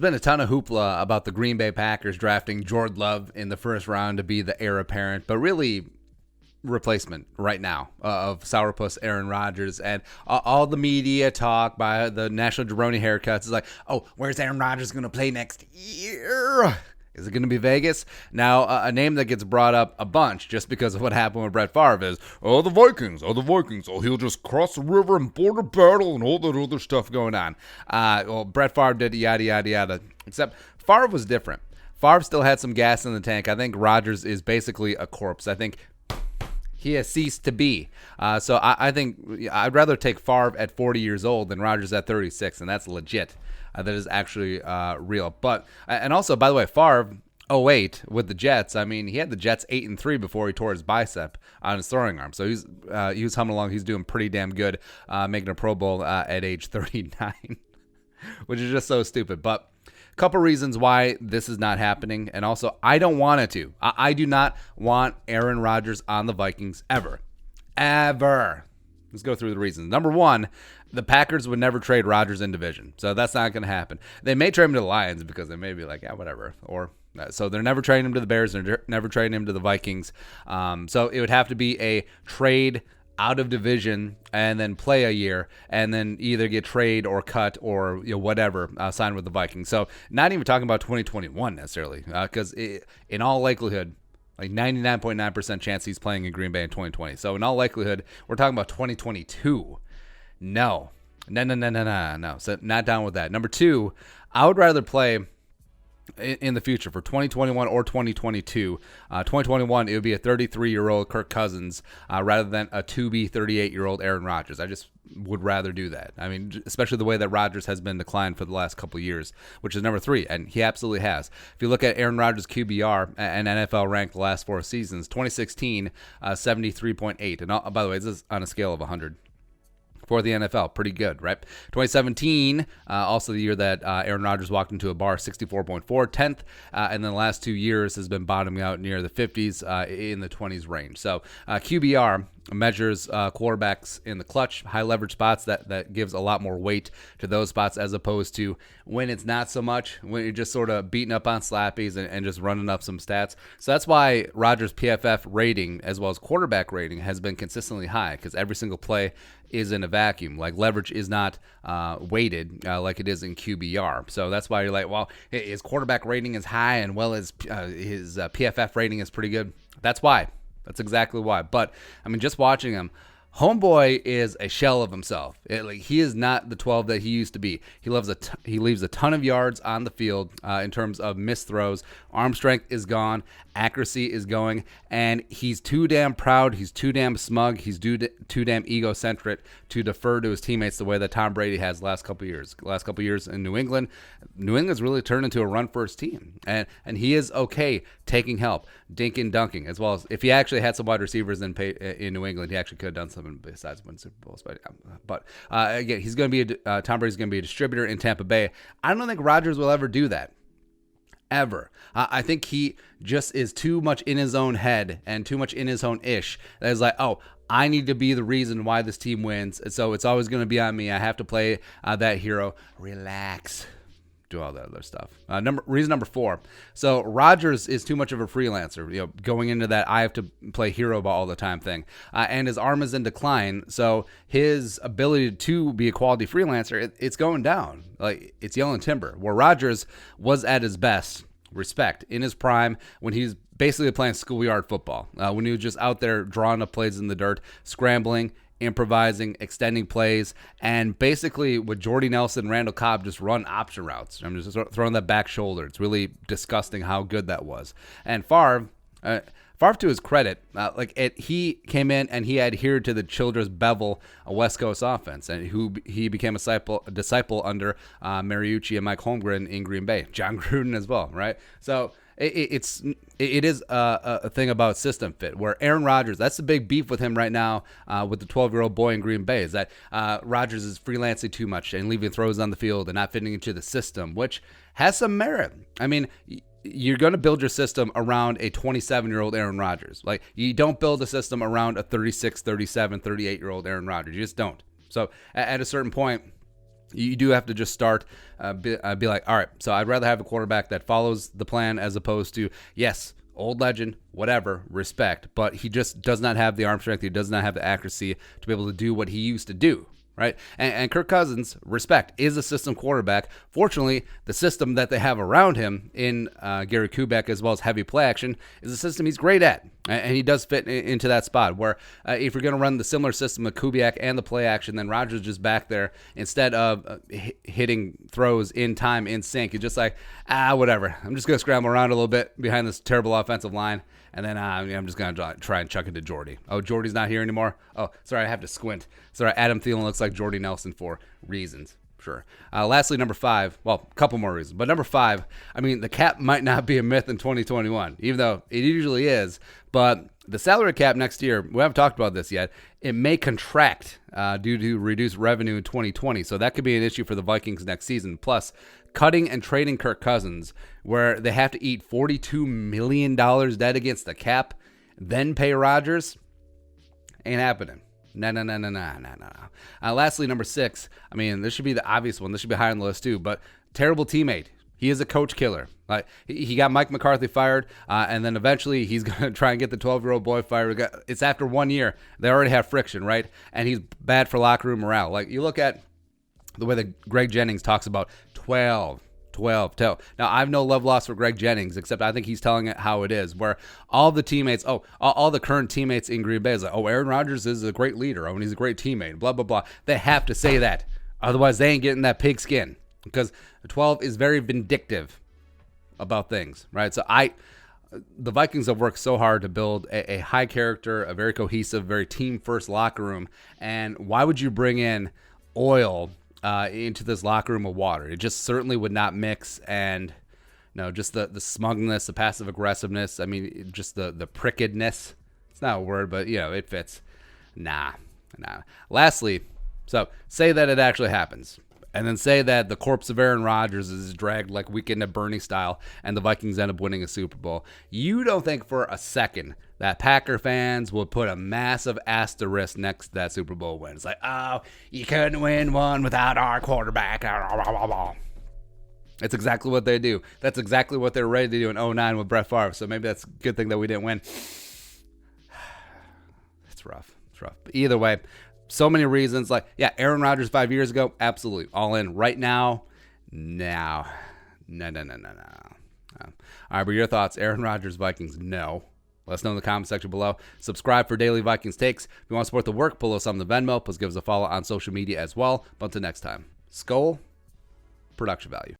been a ton of hoopla about the Green Bay Packers drafting Jordan Love in the first round to be the heir apparent, but really replacement right now of sourpuss Aaron Rodgers. And all the media talk by the National Jabroni Haircuts is like, oh, where's Aaron Rodgers going to play next year? Is it going to be Vegas? Now, a name that gets brought up a bunch just because of what happened with Brett Favre is, the Vikings. Oh, he'll just cross the river and border battle and all that other stuff going on. Brett Favre did yada, yada, yada. Except Favre was different. Favre still had some gas in the tank. I think Rodgers is basically a corpse. I think he has ceased to be. So I think I'd rather take Favre at 40 years old than Rodgers at 36, and that's legit. That is actually real. But and also, by the way, Favre 08 with the Jets. I mean, he had the Jets 8-3 before he tore his bicep on his throwing arm. So he was humming along. He's doing pretty damn good, making a Pro Bowl at age 39, which is just so stupid. But a couple reasons why this is not happening, and also I don't want it to. I do not want Aaron Rodgers on the Vikings ever. Let's go through the reasons. Number one, the Packers would never trade Rodgers in division, so that's not going to happen. They may trade him to the Lions because they may be like, yeah, whatever. So they're never trading him to the Bears. They're never trading him to the Vikings. So it would have to be a trade out of division and then play a year and then either get trade or cut or whatever, sign with the Vikings. So not even talking about 2021 necessarily, because in all likelihood, like 99.9% chance he's playing in Green Bay in 2020. So in all likelihood, we're talking about 2022. No. So not down with that. Number two, I would rather play in the future for 2021 or 2022. 2021, it would be a 33-year-old Kirk Cousins rather than a to-be 38-year-old Aaron Rodgers. I just would rather do that. I mean, especially the way that Rodgers has been declined for the last couple of years, which is number three, and he absolutely has. If you look at Aaron Rodgers' QBR and NFL rank the last 4 seasons, 2016, 73.8. And by the way, this is on a scale of 100. For the NFL, pretty good, right? 2017, also the year that Aaron Rodgers walked into a bar, 64.4, 10th, and then the last 2 years has been bottoming out near the 50s, in the 20s range. So QBR measures quarterbacks in the clutch, high leverage spots. That gives a lot more weight to those spots as opposed to when it's not so much, when you're just sort of beating up on slappies and just running up some stats. So that's why Rodgers' PFF rating as well as quarterback rating has been consistently high, because every single play is in a vacuum. Like leverage is not weighted like it is in QBR. So that's why you're like, well, his quarterback rating is high and well as his PFF rating is pretty good. That's why. That's exactly why. But I mean, just watching him, homeboy is a shell of himself. He is not the 12 that he used to be. He leaves a ton of yards on the field in terms of missed throws. Arm strength is gone. Accuracy is going. And he's too damn proud. He's too damn smug. He's too damn egocentric to defer to his teammates the way that Tom Brady has the last couple of years. The last couple of years in New England's really turned into a run-first team. And he is okay taking help, dinking, dunking, as well as if he actually had some wide receivers in New England, he actually could have done something besides win Super Bowls. But again, he's going to be Tom Brady's going to be a distributor in Tampa Bay. I don't think Rodgers will ever do that. Ever. I think he just is too much in his own head and too much in his own ish. That is like, oh, I need to be the reason why this team wins. So it's always going to be on me. I have to play that hero. Relax. Do all that other stuff. Reason number 4. So Rodgers is too much of a freelancer, going into that I have to play hero ball all the time thing. And his arm is in decline. So his ability to be a quality freelancer, it's going down. Like it's yelling timber. Where Rodgers was at his best, respect, in his prime when he's basically playing schoolyard football. When he was just out there drawing up plays in the dirt, scrambling, improvising, extending plays, and basically with Jordy Nelson and Randall Cobb just run option routes. I'm just throwing that back shoulder. It's really disgusting how good that was. And Favre, to his credit, he came in and he adhered to the Childress Bevel West Coast offense, and he became a disciple under Mariucci and Mike Holmgren in Green Bay, John Gruden as well, right? So it is a thing about system fit, where Aaron Rodgers, that's the big beef with him right now with the 12-year-old boy in Green Bay, is that Rodgers is freelancing too much and leaving throws on the field and not fitting into the system, which has some merit. I mean, you're going to build your system around a 27-year-old Aaron Rodgers. Like, you don't build a system around a 36, 37, 38-year-old Aaron Rodgers. You just don't. So at a certain point, You do have to just start, be like, all right, so I'd rather have a quarterback that follows the plan as opposed to, yes, old legend, whatever, respect, but he just does not have the arm strength. He does not have the accuracy to be able to do what he used to do. Right. And Kirk Cousins, respect, is a system quarterback. Fortunately, the system that they have around him in Gary Kubiak, as well as heavy play action, is a system he's great at. And he does fit into that spot where if you're going to run the similar system of Kubiak and the play action, then Rodgers is just back there instead of hitting throws in time, in sync. He's just like, whatever. I'm just going to scramble around a little bit behind this terrible offensive line. And then I'm just going to try and chuck it to Jordy. Oh, Jordy's not here anymore? Oh, sorry, I have to squint. Sorry, Adam Thielen looks like Jordy Nelson for reasons. Sure. Lastly, number 5. Well, a couple more reasons. But number 5, I mean, the cap might not be a myth in 2021, even though it usually is. But the salary cap next year, we haven't talked about this yet, it may contract due to reduced revenue in 2020. So that could be an issue for the Vikings next season. Plus, cutting and trading Kirk Cousins, where they have to eat $42 million dead against the cap, then pay Rodgers, ain't happening. No. Lastly, number 6, I mean, this should be the obvious one. This should be high on the list too, but terrible teammate. He is a coach killer. Like he got Mike McCarthy fired, and then eventually he's going to try and get the 12-year-old boy fired. It's after 1 year. They already have friction, right? And he's bad for locker room morale. Like you look at the way that Greg Jennings talks about 12. Now, I have no love lost for Greg Jennings, except I think he's telling it how it is, where all the teammates, all the current teammates in Green Bay is like, Aaron Rodgers is a great leader. And he's a great teammate, blah, blah, blah. They have to say that. Otherwise, they ain't getting that pig skin, because 12 is very vindictive about things, right? So the Vikings have worked so hard to build a high character, a very cohesive, very team-first locker room. And why would you bring in oil into this locker room of water? It just certainly would not mix. And just the smugness, the passive aggressiveness. I mean, just the prickedness. It's not a word, but it fits. Nah. Lastly, so say that it actually happens, and then say that the corpse of Aaron Rodgers is dragged like Weekend at Bernie style, and the Vikings end up winning a Super Bowl. You don't think for a second that Packer fans will put a massive asterisk next to that Super Bowl win? It's like, you couldn't win one without our quarterback. That's exactly what they do. That's exactly what they're ready to do in 2009 with Brett Favre. So maybe that's a good thing that we didn't win. It's rough. But either way, so many reasons. Like, Aaron Rodgers 5 years ago, absolutely. All in. Right now, no. All right, but your thoughts, Aaron Rodgers, Vikings, no. Let us know in the comment section below. Subscribe for daily Vikings takes. If you want to support the work, pull us on the Venmo. Please give us a follow on social media as well. But until next time, Skol, production value.